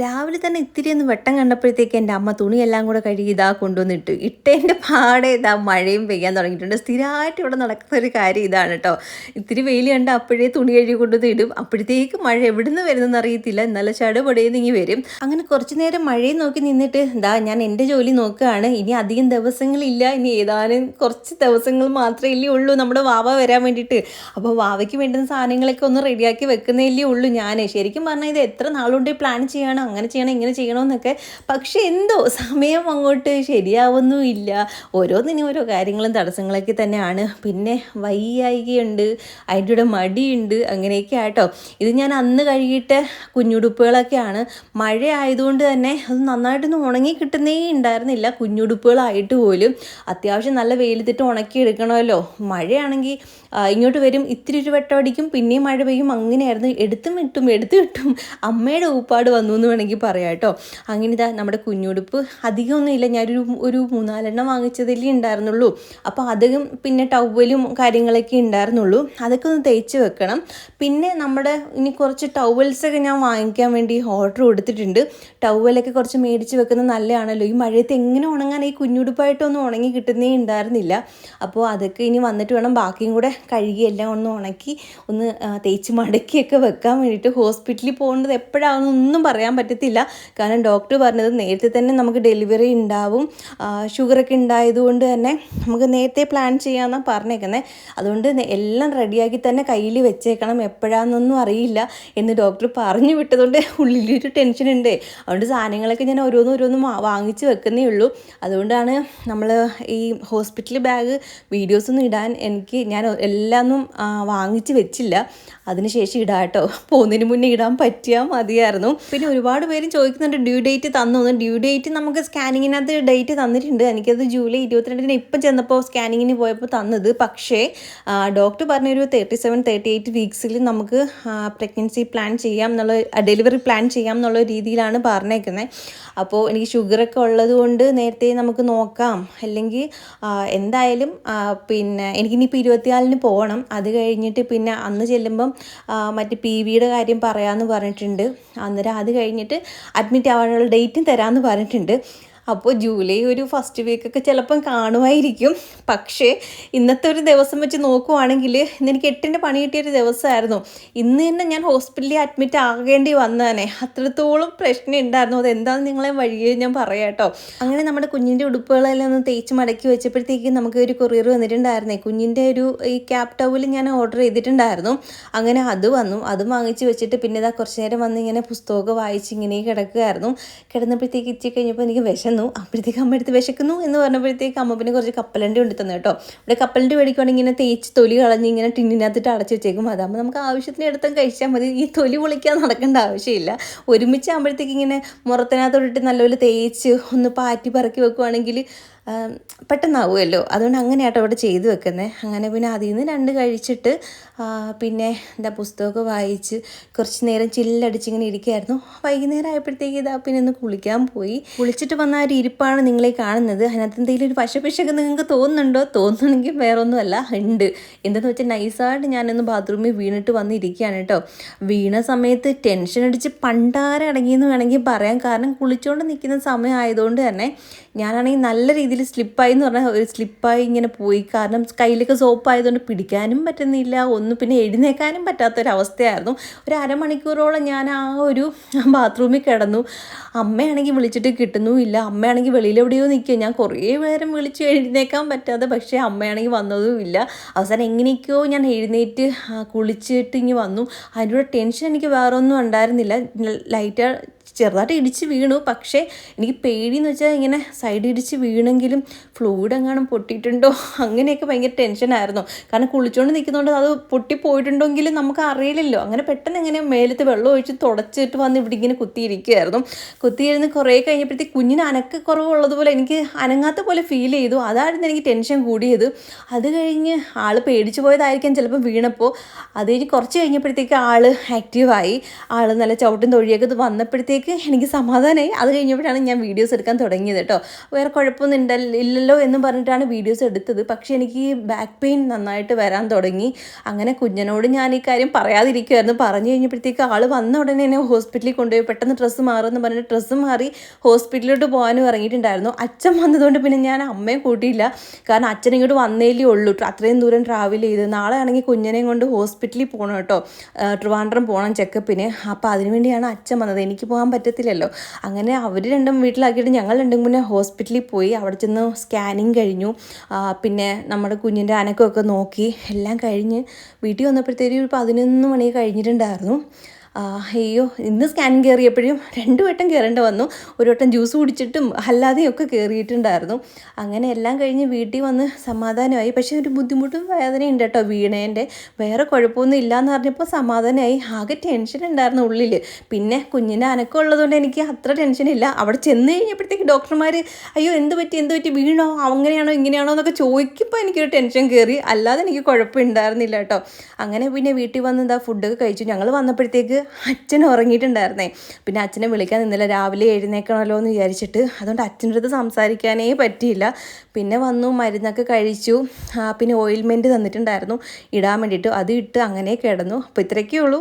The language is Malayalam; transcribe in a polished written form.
രാവിലെ തന്നെ ഇത്തിരി ഒന്ന് വെട്ടം കണ്ടപ്പോഴത്തേക്ക് എൻ്റെ അമ്മ തുണിയെല്ലാം കൂടെ കഴുകി ഇതാ കൊണ്ടുവന്നിട്ട് ഇട്ടതിൻ്റെ പാടെ ഇതാ മഴയും പെയ്യാൻ തുടങ്ങിയിട്ടുണ്ട്. സ്ഥിരമായിട്ട് ഇവിടെ നടക്കുന്ന ഒരു കാര്യം ഇതാണ് കേട്ടോ. ഇത്തിരി വെയിൽ കണ്ട് അപ്പോഴേ തുണി കഴുകി കൊണ്ടുവന്ന് ഇടും. അപ്പോഴത്തേക്ക് മഴ എവിടുന്ന് വരുന്നതെന്ന് അറിയത്തില്ല. എന്നാലും ചടുപടേന്ന് ഇങ്ങി വരും. അങ്ങനെ കുറച്ച് നേരം മഴയും നോക്കി നിന്നിട്ട് ഇതാ ഞാൻ എൻ്റെ ജോലി നോക്കുകയാണ്. ഇനി അധികം ദിവസങ്ങളില്ല, ഇനി ഏതാനും കുറച്ച് ദിവസങ്ങൾ മാത്രമേ ഉള്ളൂ നമ്മുടെ വാവ വരാൻ വേണ്ടിയിട്ട്. അപ്പോൾ വാവയ്ക്ക് വേണ്ടുന്ന സാധനങ്ങളൊക്കെ ഒന്ന് റെഡിയാക്കി വെക്കുന്നതല്ലേ ഉള്ളൂ. ഞാൻ ശരിക്കും പറഞ്ഞാൽ ഇത് എത്ര നാളുകൊണ്ട് പ്ലാൻ ചെയ്യണം, അങ്ങനെ ചെയ്യണം ഇങ്ങനെ ചെയ്യണമെന്നൊക്കെ. പക്ഷേ എന്തോ സമയം അങ്ങോട്ട് ശരിയാവുന്നുമില്ല. ഓരോന്നിനും ഓരോ കാര്യങ്ങളും തടസ്സങ്ങളൊക്കെ തന്നെയാണ്. പിന്നെ വയ്യായികയുണ്ട്, അതിൻ്റെ കൂടെ മടിയുണ്ട്, അങ്ങനെയൊക്കെ ആട്ടോ. ഇത് ഞാൻ അന്ന് കഴുകിയിട്ട് കുഞ്ഞുടുപ്പുകളൊക്കെയാണ്. മഴ ആയതുകൊണ്ട് തന്നെ അത് നന്നായിട്ടൊന്നും ഉണങ്ങി കിട്ടുന്നേ ഉണ്ടായിരുന്നില്ല. കുഞ്ഞുടുപ്പുകളായിട്ട് പോലും അത്യാവശ്യം നല്ല വെയിലത്തിട്ട് ഉണക്കി എടുക്കണമല്ലോ. മഴയാണെങ്കിൽ ഇങ്ങോട്ട് വരും, ഇത്തിരി ഒരു വെട്ടം അടിക്കും, പിന്നെയും മഴ പെയ്യും. അങ്ങനെയായിരുന്നു. എടുത്തും വിട്ടും അമ്മയുടെ ഊപ്പാട് വന്നു എന്ന് വേണമെങ്കിൽ പറയാം കേട്ടോ. അങ്ങനെ ഇതാ നമ്മുടെ കുഞ്ഞുടുപ്പ് അധികമൊന്നുമില്ല, ഞാനൊരു 3-4 വാങ്ങിച്ചതിലേ ഉണ്ടായിരുന്നുള്ളൂ. അപ്പോൾ അധികം പിന്നെ ടവലും കാര്യങ്ങളൊക്കെ ഉണ്ടായിരുന്നുള്ളൂ. അതൊക്കെ ഒന്ന് തേച്ച് വെക്കണം. പിന്നെ നമ്മുടെ ഇനി കുറച്ച് ടവൽസൊക്കെ ഞാൻ വാങ്ങിക്കാൻ വേണ്ടി ഓർഡർ കൊടുത്തിട്ടുണ്ട്. ടവലൊക്കെ കുറച്ച് മേടിച്ച് വെക്കുന്നത് നല്ലതാണല്ലോ. ഈ മഴയത്ത് എങ്ങനെ ഉണങ്ങാൻ, ഈ കുഞ്ഞുടുപ്പായിട്ടൊന്നും ഉണങ്ങി കിട്ടുന്നേ ഉണ്ടായിരുന്നില്ല. അപ്പോൾ അതൊക്കെ ഇനി വന്നിട്ട് വേണം ബാക്കിയും കൂടെ കഴുകി എല്ലാം ഒന്ന് ഉണക്കി ഒന്ന് തേച്ച് മടക്കിയൊക്കെ വെക്കാൻ വേണ്ടിയിട്ട്. ഹോസ്പിറ്റലിൽ പോകേണ്ടത് എപ്പോഴാണെന്നൊന്നും പറയാൻ പറ്റത്തില്ല. കാരണം ഡോക്ടർ പറഞ്ഞത് നേരത്തെ തന്നെ നമുക്ക് ഡെലിവറി ഉണ്ടാവും, ഷുഗറൊക്കെ ഉണ്ടായതുകൊണ്ട് തന്നെ നമുക്ക് നേരത്തെ പ്ലാൻ ചെയ്യാമെന്നാണ് പറഞ്ഞേക്കുന്നത്. അതുകൊണ്ട് എല്ലാം റെഡിയാക്കി തന്നെ കയ്യിൽ വെച്ചേക്കണം, എപ്പോഴാണെന്നൊന്നും അറിയില്ല എന്ന് ഡോക്ടർ പറഞ്ഞു വിട്ടതുകൊണ്ട് ഉള്ളിലൊരു ടെൻഷനുണ്ട്. അതുകൊണ്ട് സാധനങ്ങളൊക്കെ ഞാൻ ഓരോന്നും വാങ്ങിച്ച് വെക്കുന്നേ ഉള്ളൂ. അതുകൊണ്ടാണ് നമ്മൾ ഈ ഹോസ്പിറ്റൽ ബാഗ് വീഡിയോസൊന്നും ഇടാൻ ഞാൻ എല്ലാമൊന്നും വാങ്ങിച്ച് വെച്ചില്ല. അതിനുശേഷം ഇടാം കേട്ടോ. പോകുന്നതിന് മുന്നേ ഇടാൻ പറ്റിയാൽ മതിയായിരുന്നു. പിന്നെ ഒരുപാട് പേരും ചോദിക്കുന്നുണ്ട് ഡ്യൂ ഡേറ്റ് തന്നു. ഡ്യൂ ഡേറ്റ് നമുക്ക് സ്കാനിങ്ങിനകത്ത് ഡേറ്റ് തന്നിട്ടുണ്ട്. എനിക്കത് ജൂലൈ 22 ഇപ്പം ചെന്നപ്പോൾ സ്കാനിങ്ങിന് പോയപ്പോൾ തന്നത്. പക്ഷേ ഡോക്ടർ പറഞ്ഞൊരു 37-38 വീക്സിൽ നമുക്ക് പ്രഗ്നൻസി പ്ലാൻ ചെയ്യാം എന്നുള്ള, ഡെലിവറി പ്ലാൻ ചെയ്യാം എന്നുള്ള രീതിയിലാണ് പറഞ്ഞേക്കുന്നത്. അപ്പോൾ എനിക്ക് ഷുഗറൊക്കെ ഉള്ളത് കൊണ്ട് നേരത്തെ നമുക്ക് നോക്കാം. അല്ലെങ്കിൽ എന്തായാലും പിന്നെ എനിക്കിനിപ്പോൾ 24-ന് പോകണം. അത് കഴിഞ്ഞിട്ട് പിന്നെ അന്ന് ചെല്ലുമ്പം മറ്റ് PVയുടെ കാര്യം പറയാമെന്ന് പറഞ്ഞിട്ടുണ്ട്. അന്നേരം അത് കഴിഞ്ഞിട്ട് അഡ്മിറ്റ് ആവാനുള്ള ഡേറ്റും തരാമെന്ന് പറഞ്ഞിട്ടുണ്ട്. അപ്പോൾ ജൂലൈ ഒരു ഫസ്റ്റ് വീക്കൊക്കെ ചിലപ്പം കാണുമായിരിക്കും. പക്ഷേ ഇന്നത്തെ ഒരു ദിവസം വെച്ച് നോക്കുവാണെങ്കിൽ ഇന്നെനിക്ക് 8-ൻ്റെ പണി കിട്ടിയൊരു ദിവസമായിരുന്നു. ഇന്ന് തന്നെ ഞാൻ ഹോസ്പിറ്റലിൽ അഡ്മിറ്റ് ആകേണ്ടി വന്നതന്നെ. അത്രത്തോളം പ്രശ്നം ഉണ്ടായിരുന്നു. അതെന്താണെന്ന് നിങ്ങളെ വഴിയേ ഞാൻ പറയാം കേട്ടോ. അങ്ങനെ നമ്മുടെ കുഞ്ഞിൻ്റെ ഉടുപ്പുകളെല്ലാം ഒന്ന് തേച്ച് മടക്കി വെച്ചപ്പോഴത്തേക്കും നമുക്ക് ഒരു കൊറിയർ വന്നിട്ടുണ്ടായിരുന്നേ. കുഞ്ഞിൻ്റെ ഈ ക്യാപ് ടവൽ ഞാൻ ഓർഡർ ചെയ്തിട്ടുണ്ടായിരുന്നു. അങ്ങനെ അത് വന്നു. അതും വാങ്ങിച്ച് വെച്ചിട്ട് പിന്നെ ഇതാ കുറച്ച് നേരം വന്ന് ഇങ്ങനെ പുസ്തകമൊക്കെ വായിച്ച് ഇങ്ങനെ കിടക്കുകയായിരുന്നു. കിടന്നപ്പോഴത്തേക്ക് ഇച്ചിരി കഴിഞ്ഞപ്പോൾ എനിക്ക് അപ്പോഴത്തേക്ക് അമ്മ എടുത്ത് വിശക്കുന്നു എന്ന് പറഞ്ഞപ്പോഴത്തേക്ക് അമ്മ പിന്നെ കുറച്ച് കപ്പലണ്ടി കൊണ്ട് തന്നു കേട്ടോ. ഇവിടെ കപ്പലണ്ടി മേടിക്കുകയാണെങ്കിൽ ഇങ്ങനെ തേച്ച് തൊലി കളഞ്ഞ് ഇങ്ങനെ ടിന്നിനകത്തിട്ട് അടച്ച് വെച്ചേക്കും. അതാകുമ്പോൾ നമുക്ക് ആവശ്യത്തിന് എടുത്തും കഴിച്ചാൽ മതി. ഈ തൊലി പൊളിക്കാൻ നടക്കേണ്ട ആവശ്യമില്ല. ഒരുമിച്ചാകുമ്പോഴത്തേക്ക് ഇങ്ങനെ മുറത്തിനകത്തോട്ടിട്ട് നല്ലപോലെ തേച്ച് ഒന്ന് പാറ്റി പറക്കി വെക്കുവാണെങ്കിൽ പെട്ടെന്നാവുമല്ലോ. അതുകൊണ്ട് അങ്ങനെയാട്ടോ അവിടെ ചെയ്ത് വെക്കുന്നത്. അങ്ങനെ പിന്നെ അതിൽ നിന്ന് 2 കഴിച്ചിട്ട് പിന്നെ എന്താ പുസ്തകമൊക്കെ വായിച്ച് കുറച്ച് നേരം ചില്ലടിച്ചിങ്ങനെ ഇരിക്കുകയായിരുന്നു. വൈകുന്നേരം ആയപ്പോഴത്തേക്ക് ഇതാ പിന്നെ ഒന്ന് കുളിക്കാൻ പോയി. കുളിച്ചിട്ട് വന്ന ഒരു ഇരിപ്പാണ് നിങ്ങളെ കാണുന്നത്. അതിനകത്ത് എന്തെങ്കിലും ഒരു പശപ്പിശൊക്കെ നിങ്ങൾക്ക് തോന്നുന്നുണ്ടോ? തോന്നുന്നെങ്കിൽ വേറൊന്നുമല്ല, ഉണ്ട്. എന്തെന്ന് വെച്ചാൽ നൈസായിട്ട് ഞാനൊന്ന് ബാത്റൂമിൽ വീണിട്ട് വന്നിരിക്കുകയാണ് കേട്ടോ. വീണ സമയത്ത് ടെൻഷൻ അടിച്ച് പണ്ടാരം അടങ്ങിയെന്ന് വേണമെങ്കിൽ പറയാം. കാരണം കുളിച്ചുകൊണ്ട് നിൽക്കുന്ന സമയം ആയതുകൊണ്ട് തന്നെ ഞാനാണെങ്കിൽ നല്ല രീതിയിൽ സ്ലിപ്പായി എന്ന് പറഞ്ഞാൽ ഒരു സ്ലിപ്പായി ഇങ്ങനെ പോയി. കാരണം കയ്യിലൊക്കെ സോപ്പായതുകൊണ്ട് പിടിക്കാനും പറ്റുന്നില്ല, പിന്നെ എഴുന്നേക്കാനും പറ്റാത്തൊരവസ്ഥയായിരുന്നു. ഒരു അരമണിക്കൂറോളം ഞാൻ ആ ഒരു ബാത്റൂമിൽ കിടന്നു. അമ്മയാണെങ്കിൽ വിളിച്ചിട്ട് കിട്ടുന്നുമില്ല. അമ്മയാണെങ്കിൽ വെളിയിലെവിടെയോ നിൽക്കുക. ഞാൻ കുറേ നേരം വിളിച്ച് എഴുന്നേക്കാൻ പറ്റാതെ, പക്ഷേ അമ്മയാണെങ്കിൽ വന്നതുമില്ല. അവസാനം എങ്ങനെയൊക്കെയോ ഞാൻ എഴുന്നേറ്റ് കുളിച്ചിട്ട് ഇങ്ങ് വന്നു. അതിൻ്റെ ടെൻഷൻ എനിക്ക് വേറെ ഒന്നും ഉണ്ടായിരുന്നില്ല. ലൈറ്റ് ചെറുതായിട്ട് ഇടിച്ച് വീണു. പക്ഷേ എനിക്ക് പേടിയെന്ന് വെച്ചാൽ ഇങ്ങനെ സൈഡ് ഇടിച്ച് വീണെങ്കിലും ഫ്ലൂയിഡ് എങ്ങാനും പൊട്ടിയിട്ടുണ്ടോ അങ്ങനെയൊക്കെ ഭയങ്കര ടെൻഷനായിരുന്നു. കാരണം കുളിച്ചുകൊണ്ട് നിൽക്കുന്നതുകൊണ്ട് അത് പൊട്ടിപ്പോയിട്ടുണ്ടെങ്കിലും നമുക്ക് അറിയില്ലല്ലോ. അങ്ങനെ പെട്ടെന്ന് എങ്ങനെ മേലത്ത് വെള്ളം ഒഴിച്ച് തുടച്ചിട്ട് വന്ന് ഇവിടെ ഇങ്ങനെ കുത്തിയിരിക്കുകയായിരുന്നു. കുത്തിയിരുന്ന് കുറേ കഴിഞ്ഞപ്പോഴത്തേക്ക് കുഞ്ഞിന് അനക്കക്കുറവുള്ളതുപോലെ എനിക്ക് അനങ്ങാത്ത പോലെ ഫീൽ ചെയ്തു. അതായിരുന്നു എനിക്ക് ടെൻഷൻ കൂടിയത്. അത് കഴിഞ്ഞ് ആൾ പേടിച്ച് പോയതായിരിക്കാം ചിലപ്പോൾ വീണപ്പോൾ. അത് കഴിഞ്ഞ് കുറച്ച് കഴിഞ്ഞപ്പോഴത്തേക്ക് ആൾ ആക്റ്റീവായി. ആൾ നല്ല ചവിട്ടും തൊഴിയൊക്കെ വന്നപ്പോഴത്തേക്ക് കഴിഞ്ഞപ്പോഴത്തേക്ക് എനിക്ക് സമാധാനമായി. അത് കഴിഞ്ഞപ്പോഴാണ് ഞാൻ വീഡിയോസ് എടുക്കാൻ തുടങ്ങിയത് കേട്ടോ. വേറെ കുഴപ്പമൊന്നും ഇല്ലല്ലോ എന്ന് പറഞ്ഞിട്ടാണ് വീഡിയോസ് എടുത്തത്. പക്ഷേ എനിക്ക് ബാക്ക് പെയിൻ നന്നായിട്ട് വരാൻ തുടങ്ങി. അങ്ങനെ കുഞ്ഞിനോട് ഞാൻ ഈ കാര്യം പറയാതിരിക്കുമായിരുന്നു. പറഞ്ഞു കഴിഞ്ഞപ്പോഴത്തേക്ക് ആൾ വന്ന ഉടനെ എന്നെ ഹോസ്പിറ്റലിൽ കൊണ്ടുപോയി പെട്ടെന്ന് ഡ്രസ്സ് മാറുമെന്ന് പറഞ്ഞിട്ട് ഡ്രസ്സ് മാറി ഹോസ്പിറ്റലിലോട്ട് പോകാനും ഇറങ്ങിയിട്ടുണ്ടായിരുന്നു. അച്ഛൻ വന്നതുകൊണ്ട് പിന്നെ ഞാൻ അമ്മയെ കൂട്ടിയില്ല. കാരണം അച്ഛൻ ഇങ്ങോട്ട് വന്നേലേ ഉള്ളൂ. അത്രയും ദൂരം ട്രാവൽ ചെയ്ത് നാളെ ആണെങ്കിൽ കുഞ്ഞിനെയും കൊണ്ട് ഹോസ്പിറ്റലിൽ പോകണം കേട്ടോ. ട്രിവാൻഡ്രം പോകണം ചെക്കപ്പിന്. അപ്പോൾ അതിനുവേണ്ടിയാണ് അച്ഛൻ വന്നത്. എനിക്ക് പോകാൻ പറ്റത്തില്ലല്ലോ. അങ്ങനെ അവർ രണ്ടും വീട്ടിലാക്കിയിട്ട് ഞങ്ങൾ രണ്ടും പിന്നെ ഹോസ്പിറ്റലിൽ പോയി. അവിടെ ചെന്ന് സ്കാനിങ് കഴിഞ്ഞു. പിന്നെ നമ്മുടെ കുഞ്ഞിൻ്റെ അനക്കമൊക്കെ നോക്കി എല്ലാം കഴിഞ്ഞ് വീട്ടിൽ വന്നപ്പോഴത്തേക്കും ഒരു 11 മണി കഴിഞ്ഞിട്ടുണ്ടായിരുന്നു. അയ്യോ, ഇന്ന് സ്കാനിങ് കയറിയപ്പോഴും 2 വട്ടം കയറേണ്ടി വന്നു. ഒരു വട്ടം ജ്യൂസ് കുടിച്ചിട്ടും അല്ലാതെയൊക്കെ കയറിയിട്ടുണ്ടായിരുന്നു. അങ്ങനെ എല്ലാം കഴിഞ്ഞ് വീട്ടിൽ വന്ന് സമാധാനമായി. പക്ഷേ ഒരു ബുദ്ധിമുട്ടും വേദനയുണ്ട് കേട്ടോ വീണേൻ്റെ. വേറെ കുഴപ്പമൊന്നും ഇല്ലയെന്ന് പറഞ്ഞപ്പോൾ സമാധാനമായി. ആകെ ടെൻഷൻ ഉണ്ടായിരുന്നു ഉള്ളിൽ. പിന്നെ കുഞ്ഞിൻ്റെ അനക്കം ഉള്ളതുകൊണ്ട് എനിക്ക് അത്ര ടെൻഷനില്ല. അവിടെ ചെന്ന് കഴിഞ്ഞപ്പോഴത്തേക്ക് ഡോക്ടർമാർ അയ്യോ എന്ത് പറ്റി വീണോ അങ്ങനെയാണോ ഇങ്ങനെയാണോ എന്നൊക്കെ ചോദിക്കുമ്പോൾ എനിക്കൊരു ടെൻഷൻ കയറി. അല്ലാതെ എനിക്ക് കുഴപ്പമുണ്ടായിരുന്നില്ല കേട്ടോ. അങ്ങനെ പിന്നെ വീട്ടിൽ വന്ന് എന്താ ഫുഡൊക്കെ കഴിച്ചു. ഞങ്ങൾ വന്നപ്പോഴത്തേക്ക് അച്ഛൻ ഉറങ്ങിയിട്ടുണ്ടായിരുന്നേ. പിന്നെ അച്ഛനെ വിളിക്കാൻ നിന്നില്ല. രാവിലെ എഴുന്നേക്കണമല്ലോ എന്ന് വിചാരിച്ചിട്ട്. അതുകൊണ്ട് അച്ഛൻ്റെ അടുത്ത് സംസാരിക്കാനേ പറ്റിയില്ല. പിന്നെ വന്നു, മരുന്നൊക്കെ കഴിച്ചു. പിന്നെ ഓയിൽമെൻറ്റ് തന്നിട്ടുണ്ടായിരുന്നു ഇടാൻ വേണ്ടിയിട്ട്. അത് ഇട്ട് അങ്ങനെ കിടന്നു. അപ്പോൾ ഇത്രയൊക്കെ ഉള്ളൂ.